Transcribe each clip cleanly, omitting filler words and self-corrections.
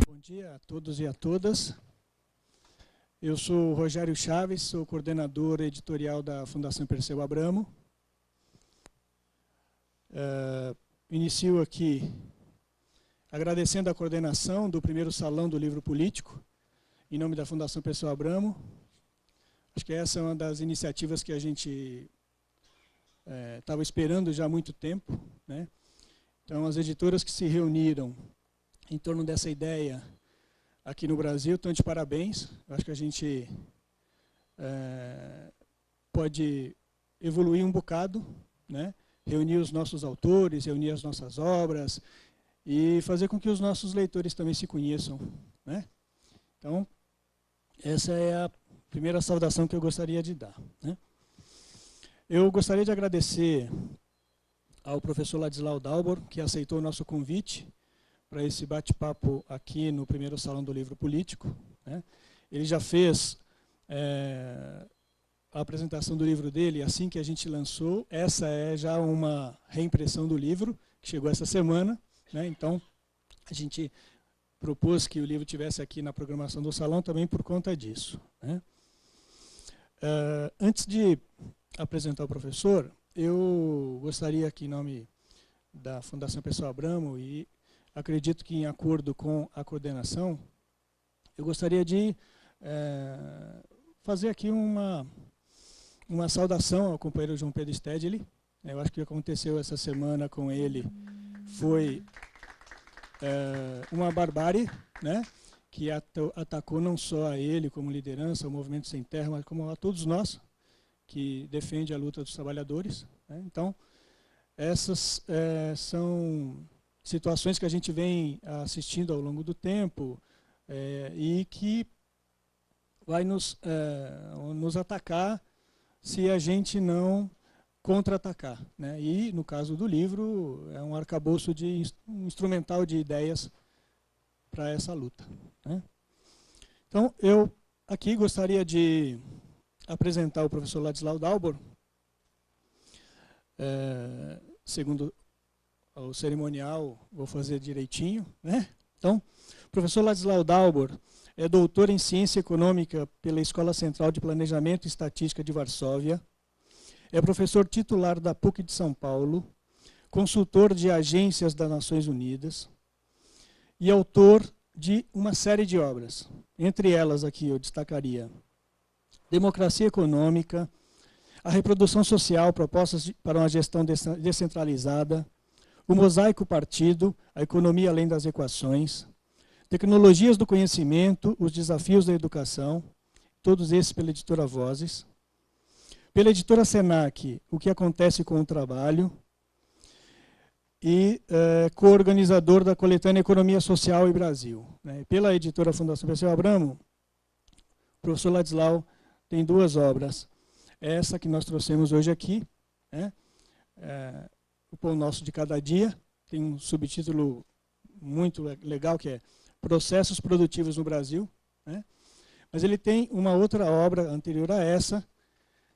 Bom dia a todos e a todas. Eu sou Rogério Chaves, sou coordenador editorial da Fundação Perseu Abramo. Inicio aqui agradecendo a coordenação do primeiro Salão do Livro Político, em nome da Fundação Perseu Abramo. Acho que essa é uma das iniciativas que a gente estava esperando já há muito tempo, né? Então, as editoras que se reuniram em torno dessa ideia aqui no Brasil estão de parabéns. Eu acho que a gente pode evoluir um bocado, né? Reunir os nossos autores, reunir as nossas obras e fazer com que os nossos leitores também se conheçam, né? Então, essa é a primeira saudação que eu gostaria de dar, né? Eu gostaria de agradecer ao professor Ladislau Dalbor, que aceitou o nosso convite para esse bate-papo aqui no primeiro Salão do Livro Político, né? Ele já fez a apresentação do livro dele assim que a gente lançou. Essa é já uma reimpressão do livro, que chegou essa semana, né? Então, a gente propôs que o livro tivesse aqui na programação do Salão também por conta disso, né? Antes de apresentar o professor, eu gostaria aqui, em nome da Fundação Perseu Abramo, e acredito que em acordo com a coordenação, eu gostaria de fazer aqui uma saudação ao companheiro João Pedro Stedley. Eu acho que o que aconteceu essa semana com ele foi uma barbárie, né, que atacou não só a ele como liderança, o Movimento Sem Terra, mas como a todos nós que defende a luta dos trabalhadores, né? Então, essas são situações que a gente vem assistindo ao longo do tempo e que vai nos atacar se a gente não contra-atacar, né? E, no caso do livro, é um arcabouço um instrumental de ideias para essa luta, né? Então, eu aqui gostaria de apresentar o professor Ladislau Dalbor, segundo o cerimonial, vou fazer direitinho, né? Então, o professor Ladislau Dalbor é doutor em Ciência Econômica pela Escola Central de Planejamento e Estatística de Varsóvia, é professor titular da PUC de São Paulo, consultor de agências das Nações Unidas e autor de uma série de obras. Entre elas aqui eu destacaria Democracia Econômica, A Reprodução Social, Propostas para uma Gestão Descentralizada, O Mosaico Partido, A Economia Além das Equações, Tecnologias do Conhecimento, Os Desafios da Educação, todos esses pela editora Vozes. Pela editora Senac, O que Acontece com o Trabalho, e co-organizador da coletânea Economia Social e Brasil, né? Pela editora Fundação Perseu Abramo, o professor Ladislau tem duas obras. Essa que nós trouxemos hoje aqui, né? O Pão Nosso de Cada Dia, tem um subtítulo muito legal que é Processos Produtivos no Brasil, né? Mas ele tem uma outra obra anterior a essa,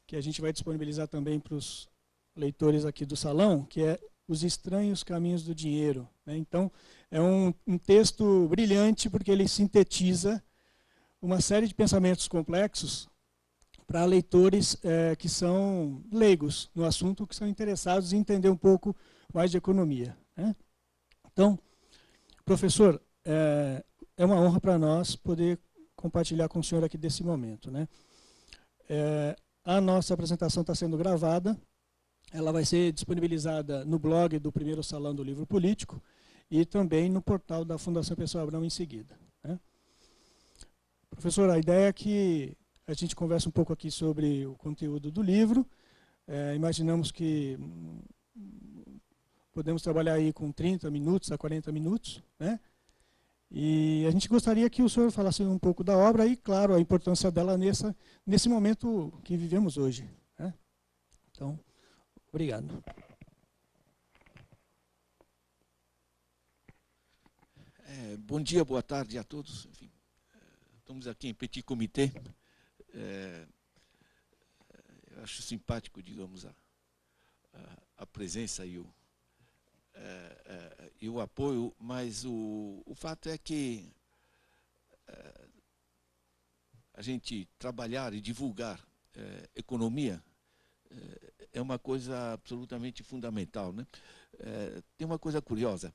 que a gente vai disponibilizar também para os leitores aqui do salão, que é Os Estranhos Caminhos do Dinheiro, né? Então, é um texto brilhante, porque ele sintetiza uma série de pensamentos complexos para leitores que são leigos no assunto, que são interessados em entender um pouco mais de economia, né? Então, professor, é uma honra para nós poder compartilhar com o senhor aqui desse momento, né? A nossa apresentação está sendo gravada, ela vai ser disponibilizada no blog do primeiro Salão do Livro Político e também no portal da Fundação Perseu Abramo em seguida, né? Professor, a ideia é que a gente converse um pouco aqui sobre o conteúdo do livro. Imaginamos que podemos trabalhar aí com 30 minutos a 40 minutos, né? E a gente gostaria que o senhor falasse um pouco da obra e, claro, a importância dela nesse momento que vivemos hoje, né? Então, obrigado. Bom dia, boa tarde a todos. Enfim, estamos aqui em petit comité. Eu acho simpático, digamos, a presença e o apoio, mas o fato é que a gente trabalhar e divulgar economia é uma coisa absolutamente fundamental, né? Tem uma coisa curiosa.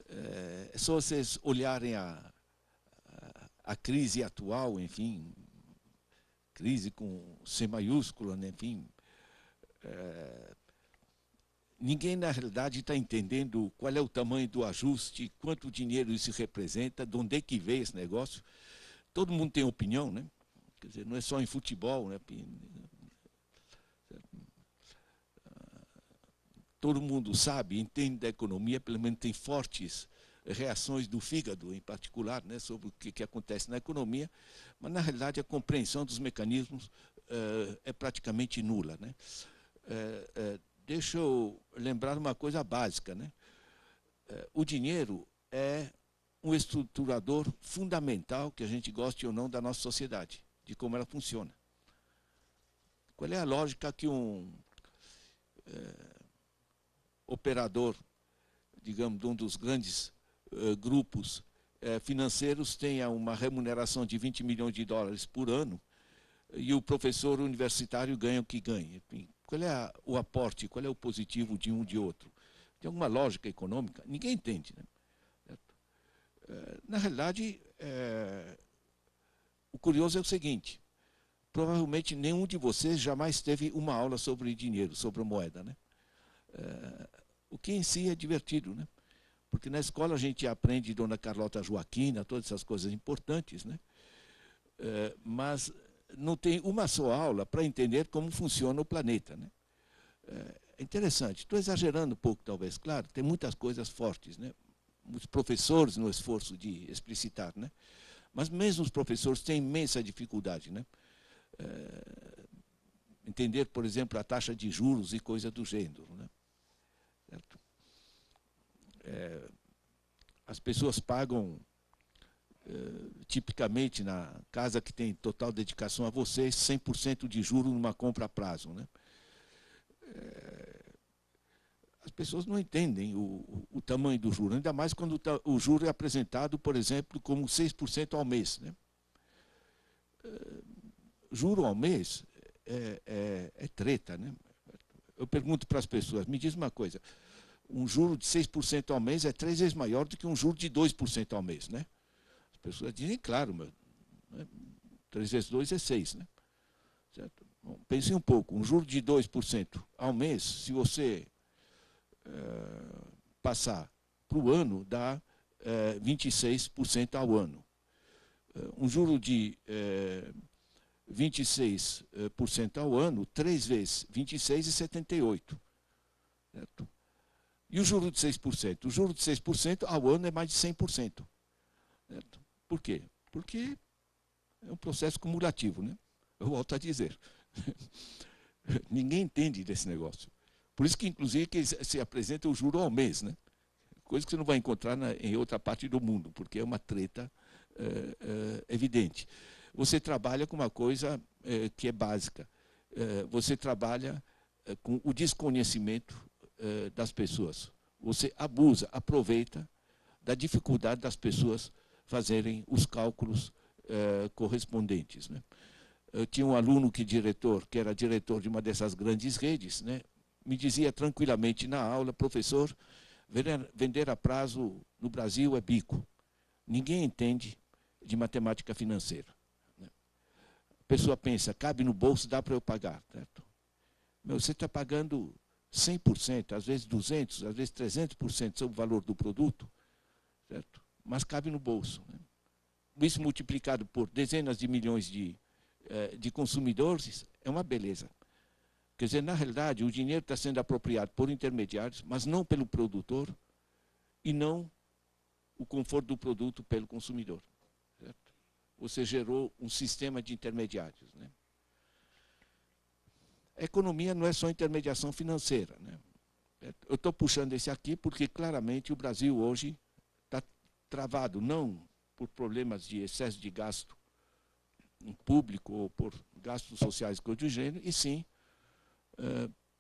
É só vocês olharem a crise atual, enfim, crise com C maiúscula, né? Enfim, ninguém na realidade está entendendo qual é o tamanho do ajuste, quanto dinheiro isso representa, de onde é que veio esse negócio. Todo mundo tem opinião, né? Quer dizer, não é só em futebol, né? Todo mundo sabe, entende da economia, pelo menos tem fortes reações do fígado, em particular, né, sobre o que acontece na economia, mas, na realidade, a compreensão dos mecanismos é praticamente nula, né? Deixa eu lembrar uma coisa básica, né? O dinheiro é um estruturador fundamental, que a gente goste ou não, da nossa sociedade, de como ela funciona. Qual é a lógica que um operador, digamos, de um dos grandes grupos financeiros tenha uma remuneração de 20 milhões de dólares por ano e o professor universitário ganha o que ganha? Enfim, qual é o aporte, qual é o positivo de um de outro? Tem alguma lógica econômica? Ninguém entende, né? Na realidade, o curioso é o seguinte: provavelmente nenhum de vocês jamais teve uma aula sobre dinheiro, sobre moeda, né? O que em si é divertido, né? Porque na escola a gente aprende Dona Carlota Joaquina, todas essas coisas importantes, né? Mas não tem uma só aula para entender como funciona o planeta, né? É interessante, estou exagerando um pouco talvez, claro, tem muitas coisas fortes, né? Os professores no esforço de explicitar, né? Mas mesmo os professores têm imensa dificuldade, né? Entender, por exemplo, a taxa de juros e coisa do gênero, né? Certo? As pessoas pagam, tipicamente, na casa que tem total dedicação a vocês, 100% de juros numa compra a prazo, né? As pessoas não entendem o tamanho do juro, ainda mais quando o juro é apresentado, por exemplo, como 6% ao mês, né? Juro ao mês é treta, né? Eu pergunto para as pessoas, me diz uma coisa: um juro de 6% ao mês é 3 vezes maior do que um juro de 2% ao mês, né? As pessoas dizem, claro, mas, né, 3 vezes 2 é 6, né? Certo? Bom, pense um pouco, um juro de 2% ao mês, se você passar para o ano, dá 26% ao ano. Um juro de 26% ao ano, 3 vezes 26 é 78. Certo? E o juro de 6%? O juro de 6% ao ano é mais de 100%. Certo? Por quê? Porque é um processo cumulativo, né? Eu volto a dizer. Ninguém entende desse negócio. Por isso que, inclusive, que se apresenta o juro ao mês, né? Coisa que você não vai encontrar em outra parte do mundo, porque é uma treta evidente. Você trabalha com uma coisa que é básica. Você trabalha com o desconhecimento das pessoas. Você abusa, aproveita da dificuldade das pessoas fazerem os cálculos correspondentes, né? Eu tinha um aluno que era diretor de uma dessas grandes redes, né? Me dizia tranquilamente na aula: professor, vender a prazo no Brasil é bico. Ninguém entende de matemática financeira, né? A pessoa pensa, cabe no bolso, dá para eu pagar, certo? Meu, você está pagando 100%, às vezes 200%, às vezes 300% sobre o valor do produto, certo? Mas cabe no bolso, né? Isso multiplicado por dezenas de milhões de consumidores é uma beleza. Quer dizer, na realidade, o dinheiro está sendo apropriado por intermediários, mas não pelo produtor e não o conforto do produto pelo consumidor. Certo? Você gerou um sistema de intermediários, né? A economia não é só intermediação financeira, né? Eu estou puxando esse aqui porque, claramente, o Brasil hoje está travado não por problemas de excesso de gasto público ou por gastos sociais coisa do gênero, e sim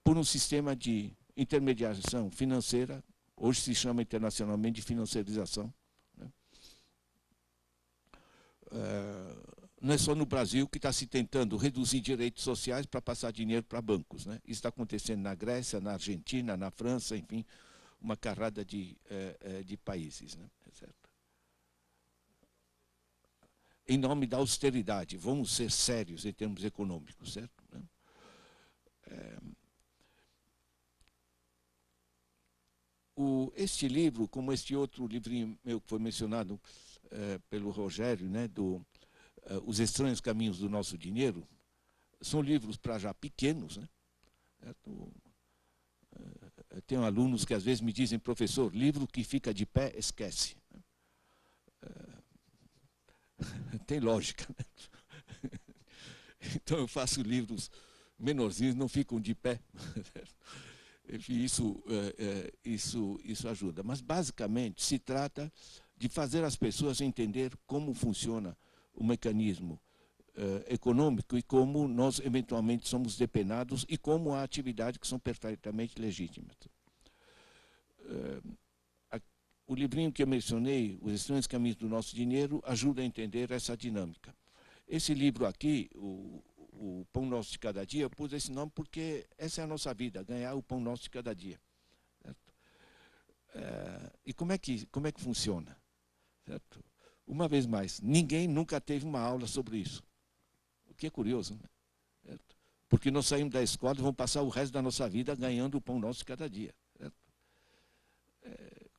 por um sistema de intermediação financeira, hoje se chama internacionalmente de financiarização. Né? Não é só no Brasil que está se tentando reduzir direitos sociais para passar dinheiro para bancos. Né? Isso está acontecendo na Grécia, na Argentina, na França, enfim, uma carrada de países. Né? Certo? Em nome da austeridade, vamos ser sérios em termos econômicos, certo? Este livro, como este outro livrinho meu que foi mencionado pelo Rogério, né, Os Estranhos Caminhos do Nosso Dinheiro, são livros para já pequenos. Né? Tenho alunos que às vezes me dizem, professor, livro que fica de pé, esquece. Tem lógica. Né? Então eu faço livros menorzinhos, não ficam de pé. Enfim, isso ajuda. Mas, basicamente, se trata de fazer as pessoas entender como funciona o mecanismo econômico e como nós, eventualmente, somos depenados e como há atividades que são perfeitamente legítimas. O livrinho que eu mencionei, Os Estranhos Caminhos do Nosso Dinheiro, ajuda a entender essa dinâmica. Esse livro aqui, o Pão Nosso de Cada Dia, eu pus esse nome porque essa é a nossa vida, ganhar o pão nosso de cada dia. Certo? E como é que funciona? Certo? Uma vez mais, ninguém nunca teve uma aula sobre isso. O que é curioso, né? Certo? Porque nós saímos da escola e vamos passar o resto da nossa vida ganhando o pão nosso de cada dia. Certo?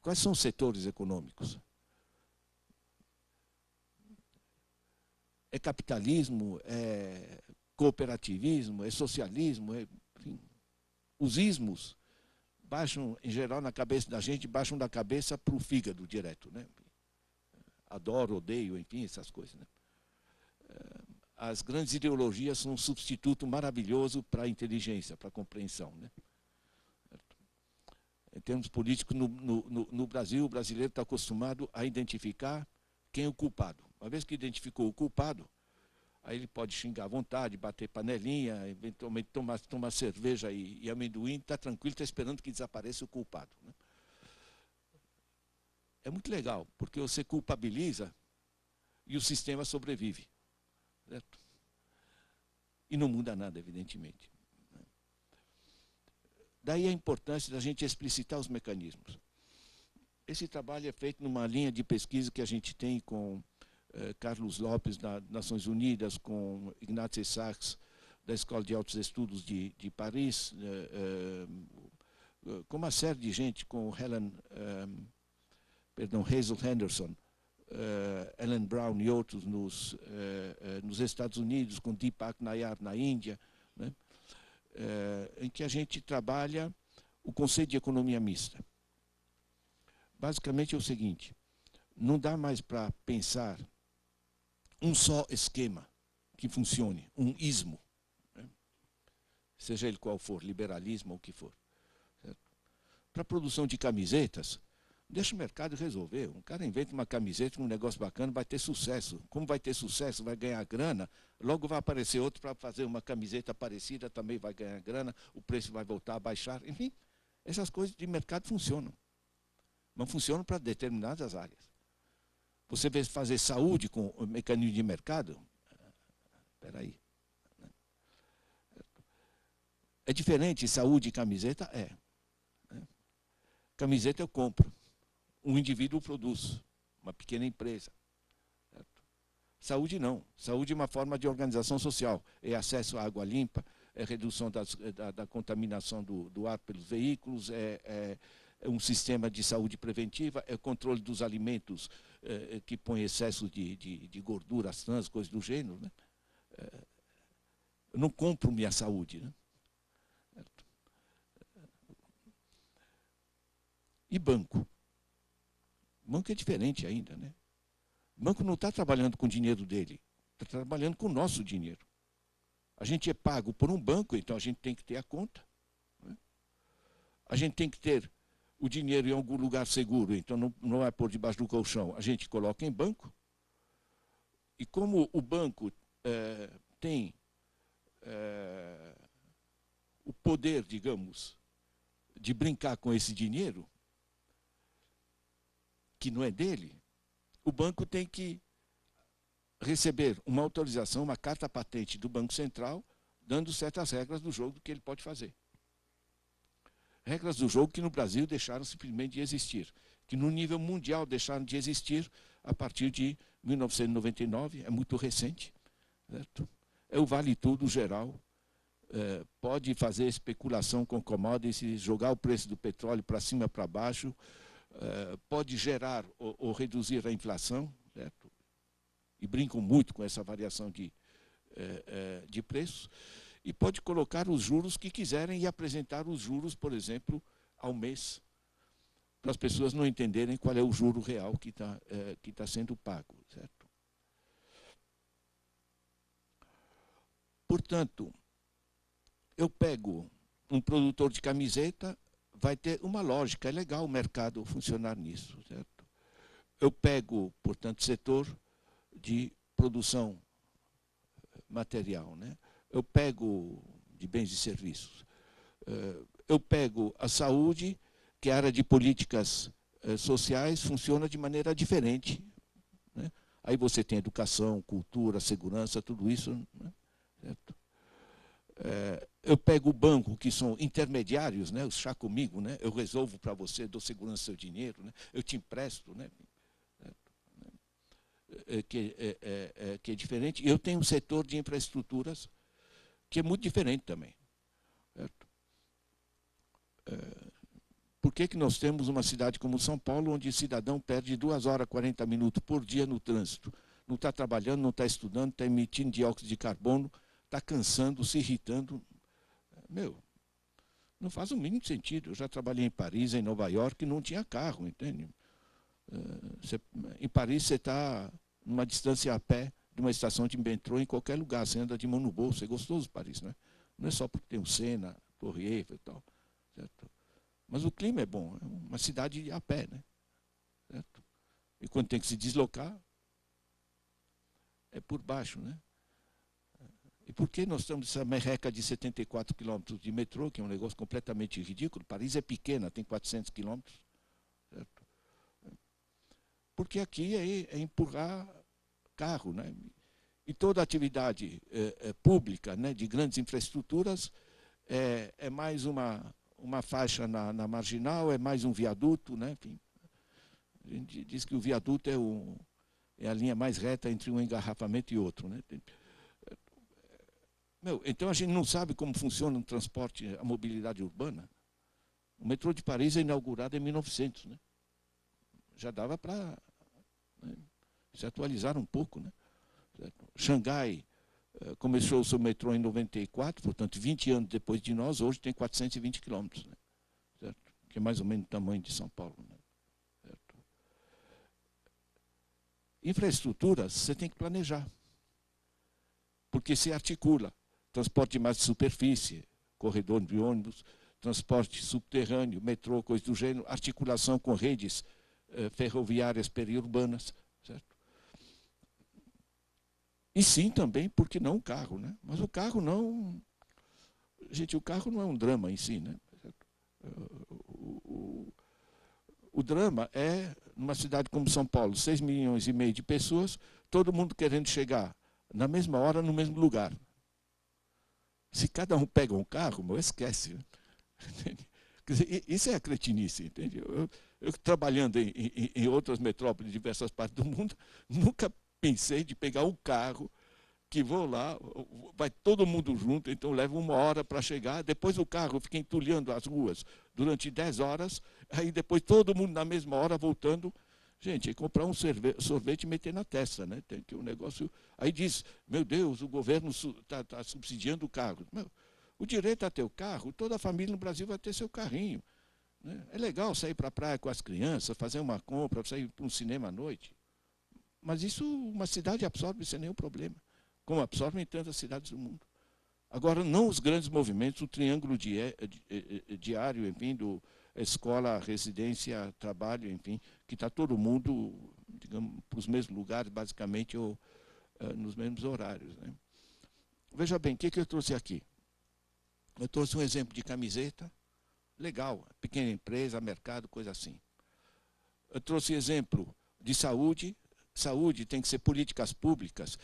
Quais são os setores econômicos? É capitalismo, é cooperativismo, é socialismo, enfim, os ismos baixam, em geral, na cabeça da gente, baixam da cabeça para o fígado direto. Né? Adoro, odeio, enfim, essas coisas. Né? As grandes ideologias são um substituto maravilhoso para a inteligência, para a compreensão. Né? Em termos políticos, no Brasil, o brasileiro está acostumado a identificar quem é o culpado. Uma vez que identificou o culpado, aí ele pode xingar à vontade, bater panelinha, eventualmente tomar cerveja e amendoim, está tranquilo, está esperando que desapareça o culpado. Né? É muito legal, porque você culpabiliza e o sistema sobrevive. Certo? E não muda nada, evidentemente. Daí a importância da gente explicitar os mecanismos. Esse trabalho é feito numa linha de pesquisa que a gente tem com Carlos Lopes, das Nações Unidas, com Ignacio Sachs, da Escola de Altos Estudos de Paris, com uma série de gente, com Hazel Henderson, Ellen Brown e outros nos Estados Unidos, com Deepak Nayar na Índia, né? Em que a gente trabalha o conceito de economia mista. Basicamente é o seguinte, não dá mais para pensar um só esquema que funcione, um ismo, né? Seja ele qual for, liberalismo ou o que for. Para a produção de camisetas, deixa o mercado resolver. Um cara inventa uma camiseta, um negócio bacana, vai ter sucesso. Como vai ter sucesso, vai ganhar grana, logo vai aparecer outro para fazer uma camiseta parecida, também vai ganhar grana, o preço vai voltar a baixar. Enfim, essas coisas de mercado funcionam. Não funcionam para determinadas áreas. Você vê fazer saúde com o mecanismo de mercado? Espera aí. É diferente saúde e camiseta? É. Camiseta eu compro. Um indivíduo produz. Uma pequena empresa. Certo? Saúde não. Saúde é uma forma de organização social. É acesso à água limpa, é redução da contaminação do ar pelos veículos, é um sistema de saúde preventiva, é o controle dos alimentos que põe excesso de gorduras trans, coisas do gênero. Né? Eu não compro minha saúde. Né? E banco? Banco é diferente ainda. Né? O banco não está trabalhando com o dinheiro dele, está trabalhando com o nosso dinheiro. A gente é pago por um banco, então a gente tem que ter a conta. Né? A gente tem que ter o dinheiro em algum lugar seguro, então não vai pôr debaixo do colchão, a gente coloca em banco. E como o banco tem o poder, digamos, de brincar com esse dinheiro, que não é dele, o banco tem que receber uma autorização, uma carta patente do Banco Central, dando certas regras do jogo que ele pode fazer. Regras do jogo que no Brasil deixaram simplesmente de existir, que no nível mundial deixaram de existir a partir de 1999, é muito recente. Certo? É o vale-tudo geral, pode fazer especulação com commodities, jogar o preço do petróleo para cima, para baixo, pode gerar ou reduzir a inflação, certo? E brincam muito com essa variação de preços, e pode colocar os juros que quiserem e apresentar os juros, por exemplo, ao mês, para as pessoas não entenderem qual é o juro real que está sendo pago. Certo? Portanto, eu pego um produtor de camiseta, vai ter uma lógica, é legal o mercado funcionar nisso. Certo? Eu pego, portanto, setor de produção material, né? Eu pego de bens e serviços, eu pego a saúde, que a área de políticas sociais funciona de maneira diferente, né? Aí você tem educação, cultura, segurança, tudo isso, né? Certo? Eu pego o banco, que são intermediários, né? Os chá comigo, né? Eu resolvo para você, dou segurança ao seu dinheiro, né? Eu te empresto, né? Que é diferente. Eu tenho um setor de infraestruturas que é muito diferente também. Certo? Por que nós temos uma cidade como São Paulo, onde o cidadão perde 2 horas e 40 minutos por dia no trânsito? Não está trabalhando, não está estudando, está emitindo dióxido de carbono, está cansando, se irritando. Meu, não faz o mínimo sentido. Eu já trabalhei em Paris, em Nova York, e não tinha carro, entende? Em Paris você está numa distância a pé de uma estação de metrô em qualquer lugar, você anda de mão no bolso, é gostoso Paris, né? Não é só porque tem o Sena, Torre Eiffel e tal, certo? Mas o clima é bom, é uma cidade a pé, né? Certo? E quando tem que se deslocar, é por baixo, né? E por que nós estamos nessa merreca de 74 quilômetros de metrô, que é um negócio completamente ridículo? Paris é pequena, tem 400 quilômetros, certo? Porque aqui é empurrar carro, né? E toda atividade pública, né, de grandes infraestruturas é mais uma faixa na marginal, é mais um viaduto, né? Enfim, a gente diz que o viaduto é a linha mais reta entre um engarrafamento e outro, né? Então a gente não sabe como funciona o transporte, a mobilidade urbana. O metrô de Paris é inaugurado em 1900, né? Já dava para, né, se atualizar um pouco, né? Xangai começou o seu metrô em 94, portanto, 20 anos depois de nós, hoje tem 420 quilômetros, né? Certo? Que é mais ou menos o tamanho de São Paulo, né? Certo? Infraestruturas, você tem que planejar, porque se articula transporte de mais de superfície, corredor de ônibus, transporte subterrâneo, metrô, coisa do gênero, articulação com redes ferroviárias periurbanas, certo? E sim também, porque não o carro, né? Mas o carro não... Gente, o carro não é um drama em si, né? O drama é, numa cidade como São Paulo, 6,5 milhões de pessoas, todo mundo querendo chegar na mesma hora, no mesmo lugar. Se cada um pega um carro, meu, esquece. Né? Quer dizer, isso é a cretinice, entende? Eu trabalhando em outras metrópoles de diversas partes do mundo, nunca pensei de pegar um carro que vou lá, vai todo mundo junto, então leva 1 hora para chegar, depois o carro fica entulhando as ruas durante 10 horas, aí depois todo mundo na mesma hora voltando. Gente, comprar um sorvete e meter na testa, né? Tem que um negócio. Aí diz, meu Deus, o governo está subsidiando o carro. Meu, o direito a ter o carro, toda a família no Brasil vai ter seu carrinho. Né? É legal sair para a praia com as crianças, fazer uma compra, sair para um cinema à noite. Mas isso uma cidade absorve sem nenhum problema, como absorve em tantas cidades do mundo. Agora, não os grandes movimentos, o triângulo diário, enfim, escola, residência, trabalho, enfim, que está todo mundo, digamos, para os mesmos lugares, basicamente, ou nos mesmos horários, né? Veja bem, o que eu trouxe aqui? Eu trouxe um exemplo de camiseta, legal, pequena empresa, mercado, coisa assim. Eu trouxe exemplo de saúde. Saúde tem que ser políticas públicas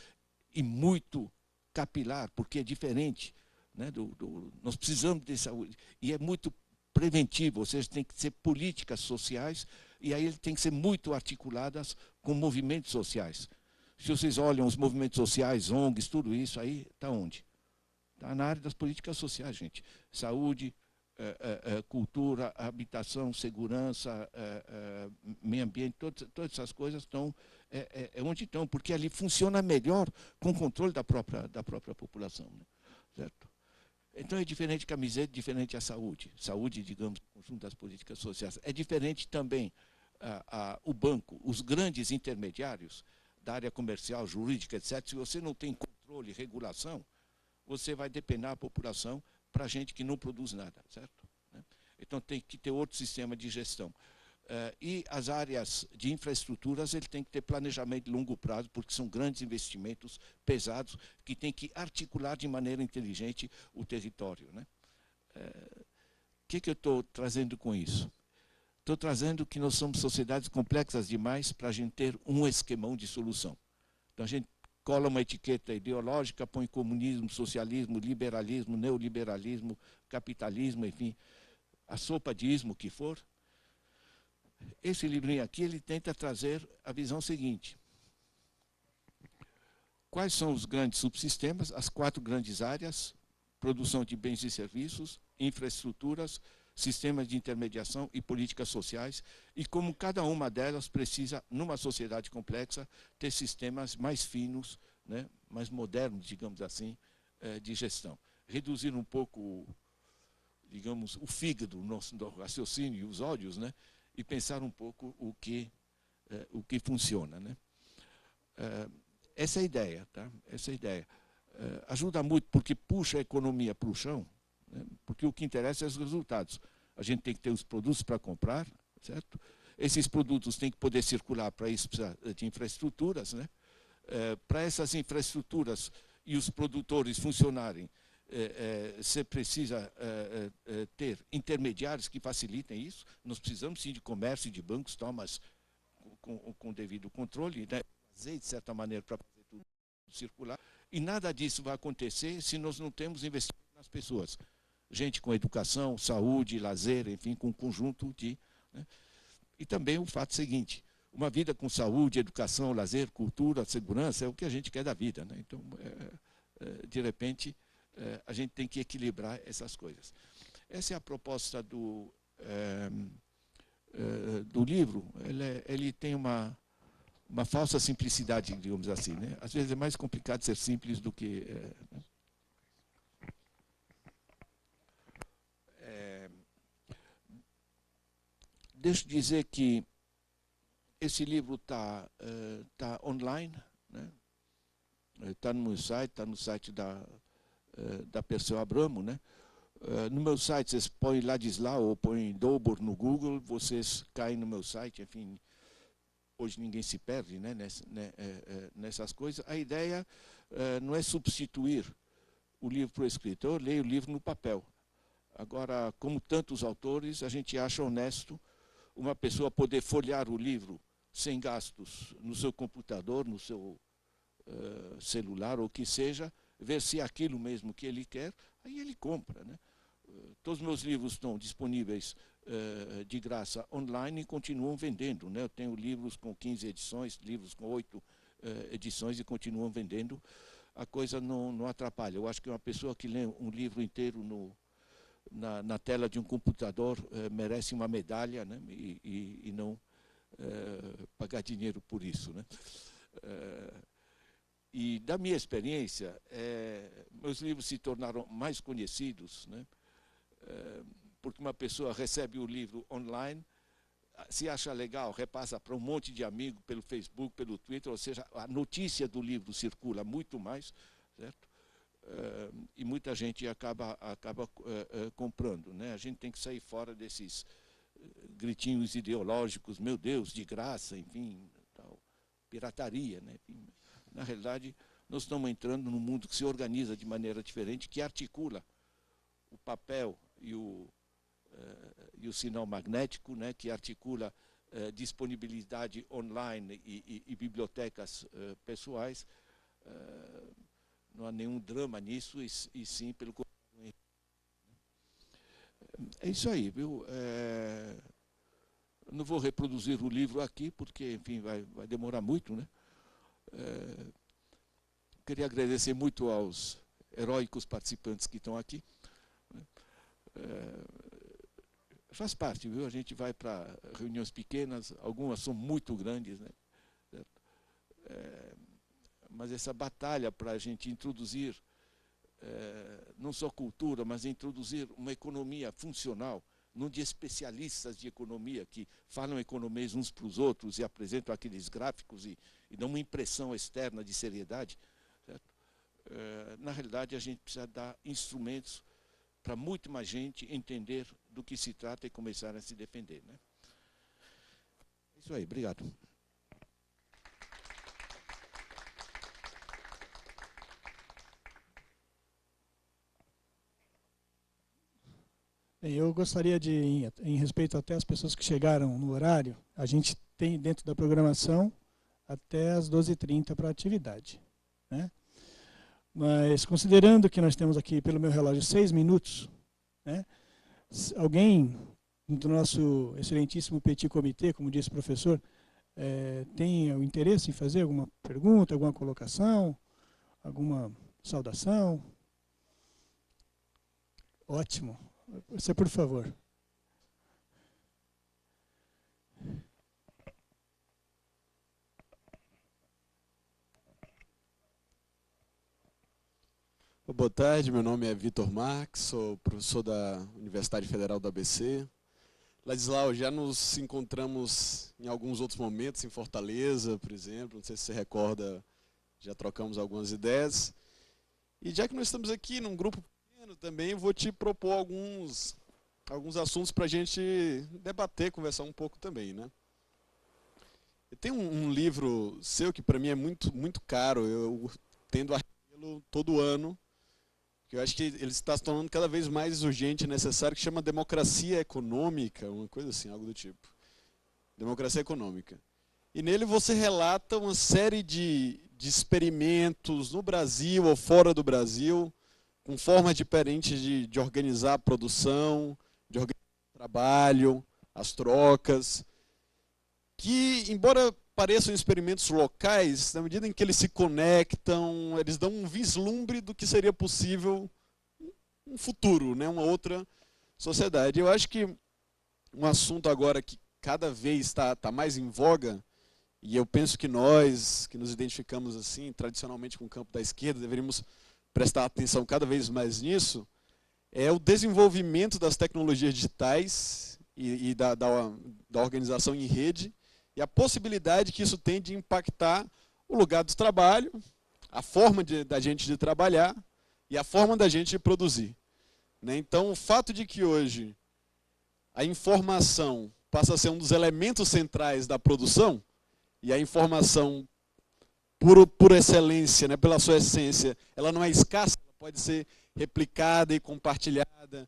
e muito capilar, porque é diferente, né, nós precisamos de saúde. E é muito preventivo, ou seja, tem que ser políticas sociais, e aí ele tem que ser muito articuladas com movimentos sociais. Se vocês olham os movimentos sociais, ONGs, tudo isso, aí está onde? Está na área das políticas sociais, gente. Saúde, cultura, habitação, segurança, meio ambiente, todas essas coisas estão onde estão, porque ali funciona melhor com o controle da própria população, né? Certo? Então é diferente camiseta, diferente a saúde. Saúde, digamos, conjunto das políticas sociais. É diferente também o banco, os grandes intermediários da área comercial, jurídica, etc. Se você não tem controle e regulação, você vai depenar a população para gente que não produz nada, certo? Então tem que ter outro sistema de gestão. E as áreas de infraestruturas, ele tem que ter planejamento de longo prazo, porque são grandes investimentos pesados que tem que articular de maneira inteligente o território, né? O que eu estou trazendo com isso? Estou trazendo que nós somos sociedades complexas demais para a gente ter um esquemão de solução. Então a gente cola uma etiqueta ideológica, põe comunismo, socialismo, liberalismo, neoliberalismo, capitalismo, enfim, a sopa de ismo que for. Esse livrinho aqui, ele tenta trazer a visão seguinte. Quais são os grandes subsistemas, as 4 grandes áreas: produção de bens e serviços, infraestruturas, sistemas de intermediação e políticas sociais, e como cada uma delas precisa, numa sociedade complexa, ter sistemas mais finos, né, mais modernos, digamos assim, de gestão. Reduzir um pouco, digamos, o fígado, o nosso raciocínio e os ódios, né, e pensar um pouco o que funciona, né? Essa é a ideia, tá? Essa é a ideia. Ajuda muito porque puxa a economia para o chão, né? Porque o que interessa é os resultados. A gente tem que ter os produtos para comprar, certo? Esses produtos têm que poder circular, para isso precisa de infraestruturas, né? Para essas infraestruturas e os produtores funcionarem, você precisa ter intermediários que facilitem isso. Nós precisamos sim de comércio e de bancos, tal, mas com devido controle, né? Fazer de certa maneira para fazer tudo circular. E nada disso vai acontecer se nós não temos investimento nas pessoas. Gente com educação, saúde, lazer, enfim, com um conjunto de... né? E também o fato seguinte: uma vida com saúde, educação, lazer, cultura, segurança é o que a gente quer da vida, né? Então, de repente, a gente tem que equilibrar essas coisas. Essa é a proposta do livro. Ele tem uma falsa simplicidade, digamos assim, né? Às vezes é mais complicado ser simples do que... Deixa eu dizer que esse livro está online, né? Está no meu site, está no site da Perseu Abramo, né? No meu site, vocês põem Ladislau ou põem Dobor no Google, vocês caem no meu site, enfim, hoje ninguém se perde, né, nessas coisas. A ideia não é substituir o livro para o escritor, eu leio o livro no papel. Agora, como tantos autores, a gente acha honesto uma pessoa poder folhear o livro sem gastos no seu computador, no seu celular, ou o que seja, ver se é aquilo mesmo que ele quer, aí ele compra, né? Todos os meus livros estão disponíveis de graça online e continuam vendendo, né? Eu tenho livros com 15 edições, livros com 8 edições e continuam vendendo. A coisa não atrapalha. Eu acho que uma pessoa que lê um livro inteiro na tela de um computador merece uma medalha, né? E não pagar dinheiro por isso, né? E da minha experiência, meus livros se tornaram mais conhecidos, né? Porque uma pessoa recebe o livro online, se acha legal, repassa para um monte de amigos pelo Facebook, pelo Twitter, ou seja, a notícia do livro circula muito mais, certo? E muita gente acaba comprando, né? A gente tem que sair fora desses gritinhos ideológicos, meu Deus, de graça, enfim, tal, pirataria, né? Enfim, na realidade, nós estamos entrando num mundo que se organiza de maneira diferente, que articula o papel e o sinal magnético, né, que articula disponibilidade online e bibliotecas pessoais. Não há nenhum drama nisso, e sim, pelo contrário. É isso aí, viu? Não vou reproduzir o livro aqui, porque, enfim, vai demorar muito, né? Queria agradecer muito aos heróicos participantes que estão aqui. Faz parte, viu? A gente vai para reuniões pequenas, algumas são muito grandes, né? Mas essa batalha para a gente introduzir não só cultura, mas introduzir uma economia funcional, não de especialistas de economia que falam economês uns para os outros e apresentam aqueles gráficos e dão uma impressão externa de seriedade. Certo? Na realidade, a gente precisa dar instrumentos para muito mais gente entender do que se trata e começar a se defender, né? É isso aí, obrigado. Bem, eu gostaria de, em respeito até às pessoas que chegaram no horário, a gente tem dentro da programação até as 12h30 para atividade, né? Mas, considerando que nós temos aqui, pelo meu relógio, 6 minutos, né? Alguém do nosso excelentíssimo petit comitê, como disse o professor, tem o interesse em fazer alguma pergunta, alguma colocação, alguma saudação? Ótimo. Você, por favor. Boa tarde, meu nome é Vitor Marques, sou professor da Universidade Federal do ABC. Ladislau, já nos encontramos em alguns outros momentos, em Fortaleza, por exemplo, não sei se você recorda, já trocamos algumas ideias. E já que nós estamos aqui num grupo pequeno também, vou te propor alguns assuntos para a gente debater, conversar um pouco também, né? Tem um livro seu que para mim é muito, muito caro, eu tendo a lê-lo todo ano, que eu acho que ele está se tornando cada vez mais urgente e necessário, que chama Democracia Econômica, uma coisa assim, algo do tipo. Democracia Econômica. E nele você relata uma série de experimentos no Brasil ou fora do Brasil, com formas diferentes de organizar a produção, de organizar o trabalho, as trocas, que, embora pareçam experimentos locais, na medida em que eles se conectam, eles dão um vislumbre do que seria possível um futuro, né, uma outra sociedade. Eu acho que um assunto agora que cada vez está mais em voga, e eu penso que nós, que nos identificamos assim, tradicionalmente com o campo da esquerda, deveríamos prestar atenção cada vez mais nisso, é o desenvolvimento das tecnologias digitais e da organização em rede, e a possibilidade que isso tem de impactar o lugar do trabalho, a forma da gente de trabalhar e a forma da gente de produzir, né? Então, o fato de que hoje a informação passa a ser um dos elementos centrais da produção, e a informação, por excelência, né, pela sua essência, ela não é escassa, ela pode ser replicada e compartilhada.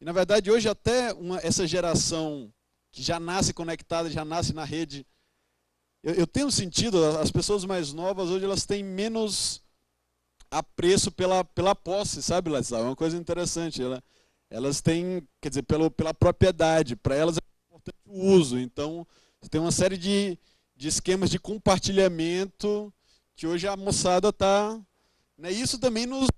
E, na verdade, hoje até essa geração que já nasce conectada, já nasce na rede, eu tenho sentido, as pessoas mais novas hoje elas têm menos apreço pela posse, sabe, Ladislau? É uma coisa interessante. Elas têm, quer dizer, pela propriedade, para elas é importante o uso. Então, tem uma série de esquemas de compartilhamento que hoje a moçada está... Né, isso também nos...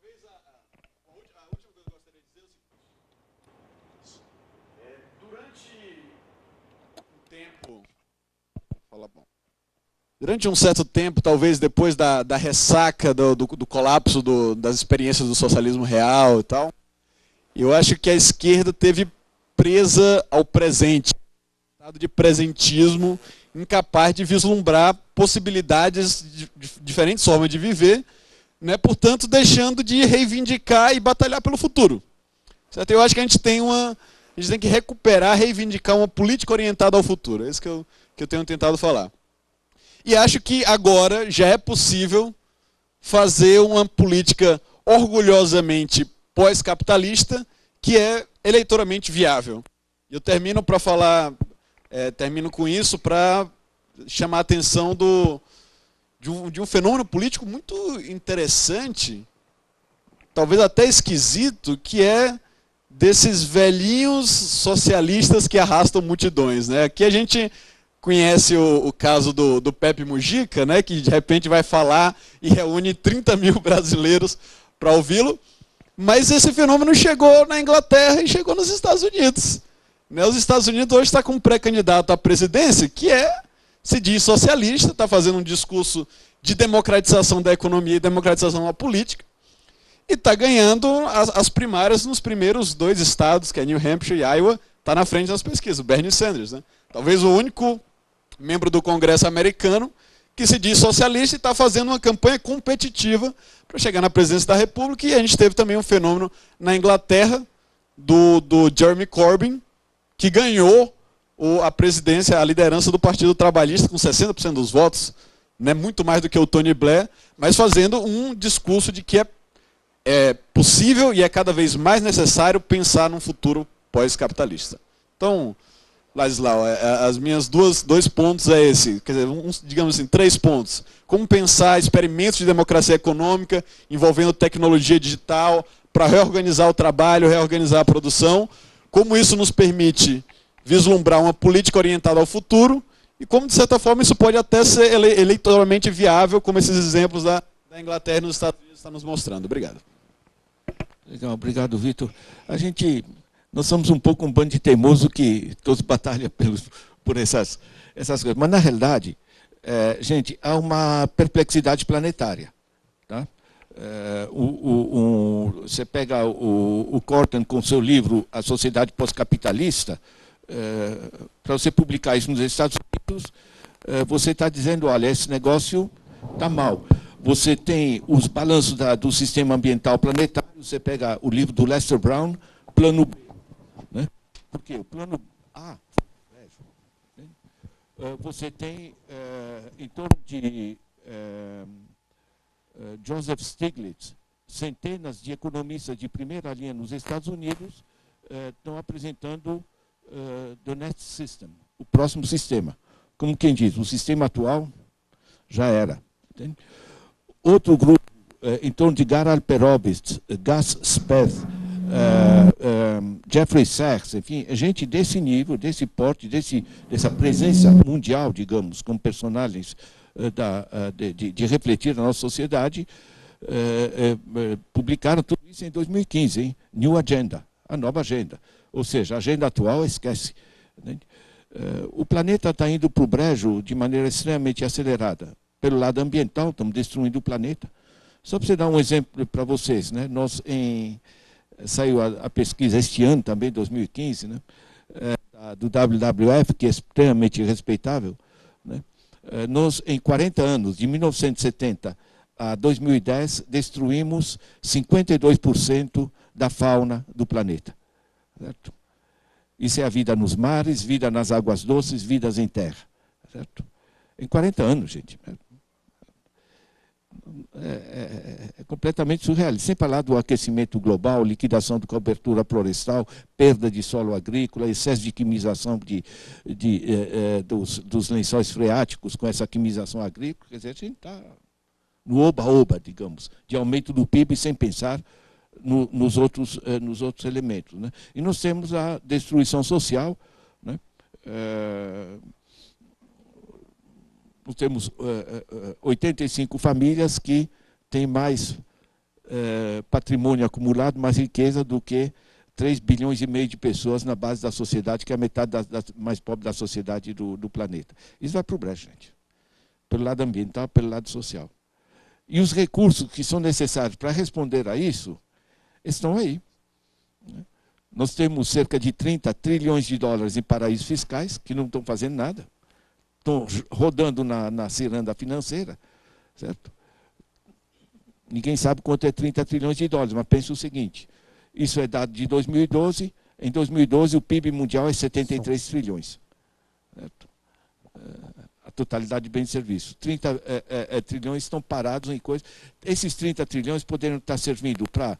Talvez a última coisa que eu gostaria de dizer é o seguinte. Durante um tempo... Fala bom. Durante um certo tempo, talvez depois da ressaca do colapso das experiências do socialismo real e tal, eu acho que a esquerda teve presa ao presente, um estado de presentismo, incapaz de vislumbrar possibilidades de diferentes formas de viver, né, portanto, deixando de reivindicar e batalhar pelo futuro. Certo? Eu acho que a gente tem que recuperar, reivindicar uma política orientada ao futuro. É isso que eu tenho tentado falar. E acho que agora já é possível fazer uma política orgulhosamente pós-capitalista que é eleitoralmente viável. Eu termino para falar, termino com isso para chamar a atenção de um fenômeno político muito interessante, talvez até esquisito, que é desses velhinhos socialistas que arrastam multidões, né? Aqui a gente conhece o caso do Pepe Mujica, né, que de repente vai falar e reúne 30 mil brasileiros para ouvi-lo, mas esse fenômeno chegou na Inglaterra e chegou nos Estados Unidos. Né, os Estados Unidos hoje está com um pré-candidato à presidência que se diz socialista, está fazendo um discurso de democratização da economia e democratização da política, e está ganhando as primárias nos primeiros 2 estados, que é New Hampshire e Iowa, está na frente das pesquisas, o Bernie Sanders. Né? Talvez o único membro do Congresso americano que se diz socialista e está fazendo uma campanha competitiva para chegar na presidência da República. E a gente teve também um fenômeno na Inglaterra do Jeremy Corbyn, que ganhou a presidência, a liderança do Partido Trabalhista com 60% dos votos, né, muito mais do que o Tony Blair, mas fazendo um discurso de que é possível e é cada vez mais necessário pensar num futuro pós-capitalista. Então, Ladislau, as minhas dois pontos é esse, quer dizer, digamos assim, 3 pontos. Como pensar experimentos de democracia econômica envolvendo tecnologia digital para reorganizar o trabalho, reorganizar a produção, como isso nos permite vislumbrar uma política orientada ao futuro e como, de certa forma, isso pode até ser eleitoralmente viável, como esses exemplos da Inglaterra e nos Estados Unidos estão nos mostrando. Obrigado. Legal, obrigado, Vitor. Nós somos um pouco um bando de teimoso que todos batalham por essas coisas. Mas, na realidade, gente, há uma perplexidade planetária. Tá? Você pega o Corten com seu livro A Sociedade Pós-Capitalista, para você publicar isso nos Estados Unidos, você está dizendo, olha, esse negócio está mal. Você tem os balanços do sistema ambiental planetário, você pega o livro do Lester Brown, Plano B. Né? Porque o plano A, você tem em torno de Joseph Stiglitz, centenas de economistas de primeira linha nos Estados Unidos estão apresentando the next system, o próximo sistema. Como quem diz, o sistema atual já era. Entende? Outro grupo, em torno de Garal Perobist, Gus Speth, Jeffrey Sachs, enfim, gente desse nível, desse porte, dessa presença mundial, digamos, como personagens de refletir na nossa sociedade, publicaram tudo isso em 2015, hein? New Agenda, a nova agenda. Ou seja, a agenda atual esquece. Né? O planeta está indo para o brejo de maneira extremamente acelerada. Pelo lado ambiental, estamos destruindo o planeta. Só para você dar um exemplo para vocês, né? Saiu a pesquisa este ano, também, 2015, né? Do WWF, que é extremamente respeitável. Né? Nós, em 40 anos, de 1970 a 2010, destruímos 52% da fauna do planeta. Certo? Isso é a vida nos mares, vida nas águas doces, vidas em terra. Certo? Em 40 anos, gente. É completamente surreal. Sem falar do aquecimento global, liquidação de cobertura florestal, perda de solo agrícola, excesso de quimização dos lençóis freáticos com essa quimização agrícola. Quer dizer, a gente está no oba-oba, digamos, de aumento do PIB sem pensar nos outros elementos. Né? E nós temos a destruição social. Né? Nós temos 85 famílias que têm mais patrimônio acumulado, mais riqueza do que 3,5 bilhões de pessoas na base da sociedade, que é a metade mais pobre da sociedade do planeta. Isso vai para o brejo, gente. Pelo lado ambiental, pelo lado social. E os recursos que são necessários para responder a isso estão aí. Nós temos cerca de 30 trilhões de dólares em paraísos fiscais, que não estão fazendo nada. Estão rodando na ciranda financeira, certo? Ninguém sabe quanto é 30 trilhões de dólares, mas pense o seguinte, isso é dado de 2012, em 2012 o PIB mundial é 73 trilhões. Certo? A totalidade de bens e serviços. 30 trilhões estão parados em coisas. Esses 30 trilhões poderiam estar servindo para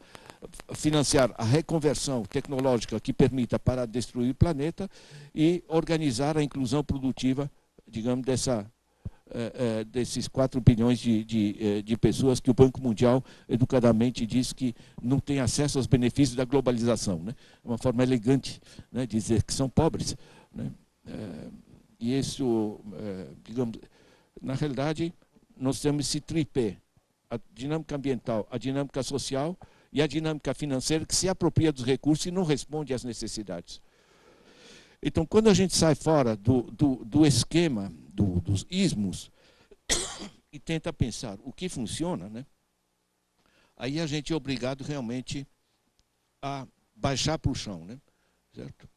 financiar a reconversão tecnológica que permita parar de destruir o planeta e organizar a inclusão produtiva, digamos, desses 4 bilhões de pessoas que o Banco Mundial educadamente diz que não têm acesso aos benefícios da globalização. Né? Uma forma elegante, né, de dizer que são pobres. Né? E isso, digamos, na realidade, nós temos esse tripé, a dinâmica ambiental, a dinâmica social e a dinâmica financeira que se apropria dos recursos e não responde às necessidades. Então, quando a gente sai fora do esquema, dos ismos, e tenta pensar o que funciona, né? Aí a gente é obrigado realmente a baixar para o chão, né? Certo?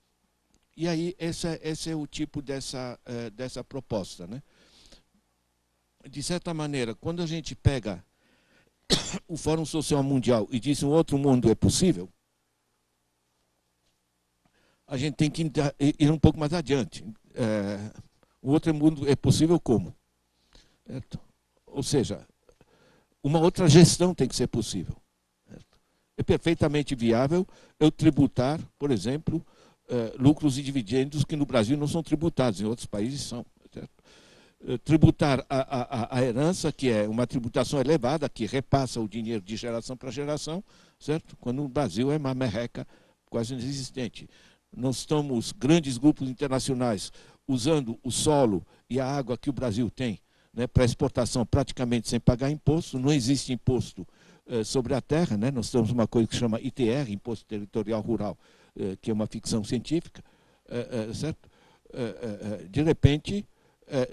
E aí esse é o tipo dessa proposta, né? De certa maneira, quando a gente pega o Fórum Social Mundial e diz um outro mundo é possível, a gente tem que ir um pouco mais adiante. O outro mundo é possível como? Certo? Ou seja, uma outra gestão tem que ser possível. Certo? É perfeitamente viável eu tributar, por exemplo, lucros e dividendos que no Brasil não são tributados, em outros países são. Certo? Tributar a herança, que é uma tributação elevada, que repassa o dinheiro de geração para geração, certo? Quando no Brasil é uma merreca quase inexistente. Nós estamos, grandes grupos internacionais, usando o solo e a água que o Brasil tem, né, para exportação praticamente sem pagar imposto. Não existe imposto sobre a terra, né? Nós temos uma coisa que se chama ITR, Imposto Territorial Rural, que é uma ficção científica, certo? De repente,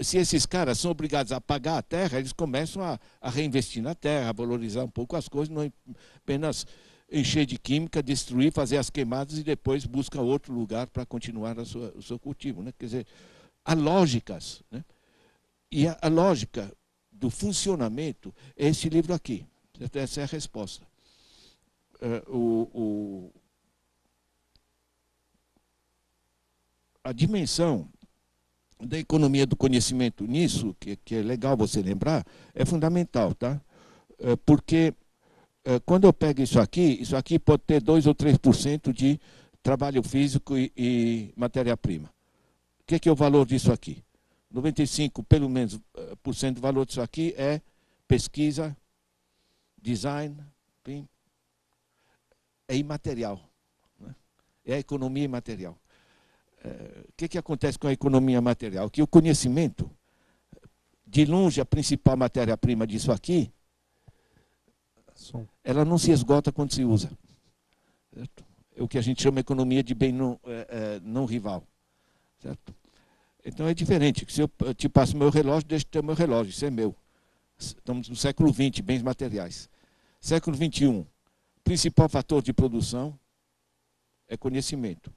se esses caras são obrigados a pagar a terra, eles começam a reinvestir na terra, a valorizar um pouco as coisas, não apenas encher de química, destruir, fazer as queimadas e depois busca outro lugar para continuar o seu cultivo. Né? Quer dizer, há lógicas. Né? E a lógica do funcionamento é esse livro aqui. Essa é a resposta. A dimensão da economia do conhecimento nisso, que é legal você lembrar, é fundamental, tá? Porque quando eu pego isso aqui pode ter 2 ou 3% de trabalho físico e matéria-prima. O que é o valor disso aqui? 95%, pelo menos, do valor disso aqui é pesquisa, design, enfim, é imaterial. Né? É a economia imaterial. O que acontece com a economia material? Que o conhecimento, de longe a principal matéria-prima disso aqui, ela não se esgota quando se usa. Certo? É o que a gente chama de economia de bem não rival. Certo? Então é diferente. Se eu te passo meu relógio, deixa de ter meu relógio, isso é meu. Estamos no século XX, bens materiais. Século XXI, principal fator de produção é conhecimento,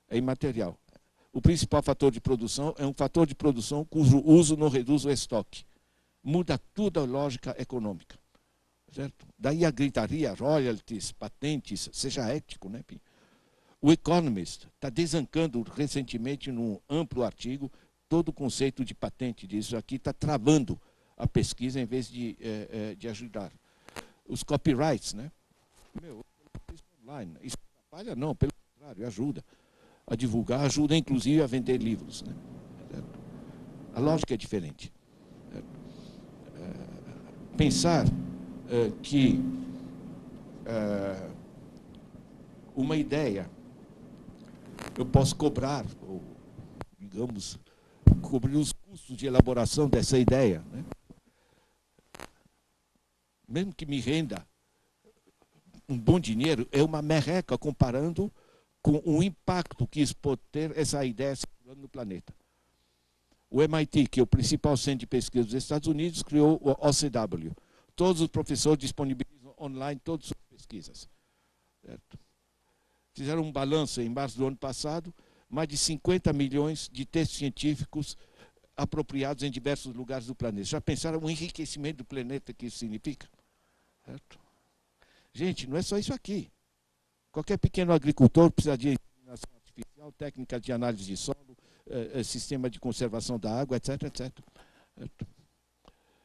é imaterial. O principal fator de produção é um fator de produção cujo uso não reduz o estoque. Muda toda a lógica econômica. Certo? Daí a gritaria, royalties, patentes, seja ético. Né? O Economist está desancando recentemente, num amplo artigo, todo o conceito de patente disso aqui, está travando a pesquisa em vez de ajudar. Os copyrights, né? Online, isso não atrapalha, não, pelo contrário, ajuda a divulgar, ajuda inclusive a vender livros. Né? Certo? A lógica é diferente. Pensar que uma ideia eu posso cobrar, ou, digamos, cobrir os custos de elaboração dessa ideia, né? Mesmo que me renda um bom dinheiro é uma merreca comparando com o impacto que isso pode ter, essa ideia circulando no planeta. O MIT, que é o principal centro de pesquisa dos Estados Unidos, criou o OCW. Todos os professores disponibilizam online todas as suas pesquisas. Certo? Fizeram um balanço em março do ano passado, mais de 50 milhões de textos científicos apropriados em diversos lugares do planeta. Já pensaram o enriquecimento do planeta que isso significa? Certo? Gente, não é só isso aqui. Qualquer pequeno agricultor precisa de inseminação artificial, técnicas de análise de solo, sistema de conservação da água, etc, etc. Certo?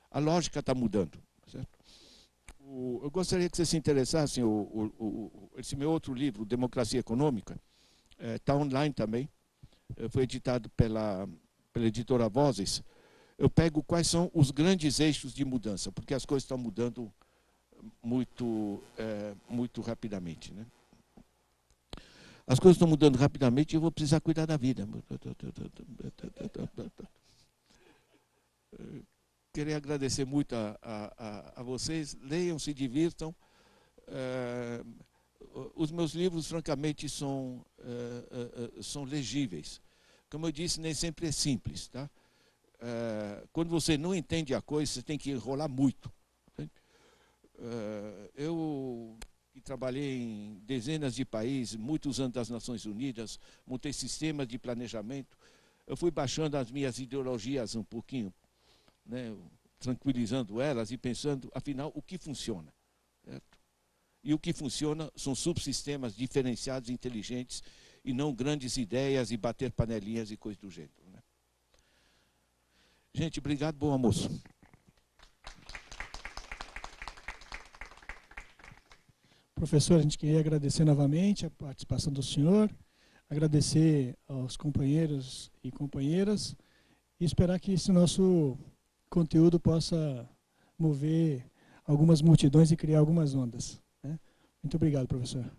A lógica está mudando. Certo? Eu gostaria que vocês se interessassem, esse meu outro livro, Democracia Econômica, está online também, foi editado pela editora Vozes. Eu pego quais são os grandes eixos de mudança, porque as coisas estão mudando muito rapidamente. Né? As coisas estão mudando rapidamente e eu vou precisar cuidar da vida. Queria agradecer muito a vocês. Leiam, se divirtam. Os meus livros, francamente, são legíveis. Como eu disse, nem sempre é simples. Tá? Quando você não entende a coisa, você tem que enrolar muito. Eu que trabalhei em dezenas de países, muitos anos das Nações Unidas, montei sistemas de planejamento, eu fui baixando as minhas ideologias um pouquinho, né, tranquilizando elas e pensando, afinal, o que funciona. Certo? E o que funciona são subsistemas diferenciados, inteligentes, e não grandes ideias e bater panelinhas e coisas do gênero. Né? Gente, obrigado, bom almoço. Professor, a gente queria agradecer novamente a participação do senhor, agradecer aos companheiros e companheiras e esperar que esse nosso conteúdo possa mover algumas multidões e criar algumas ondas. Né? Muito obrigado, professor.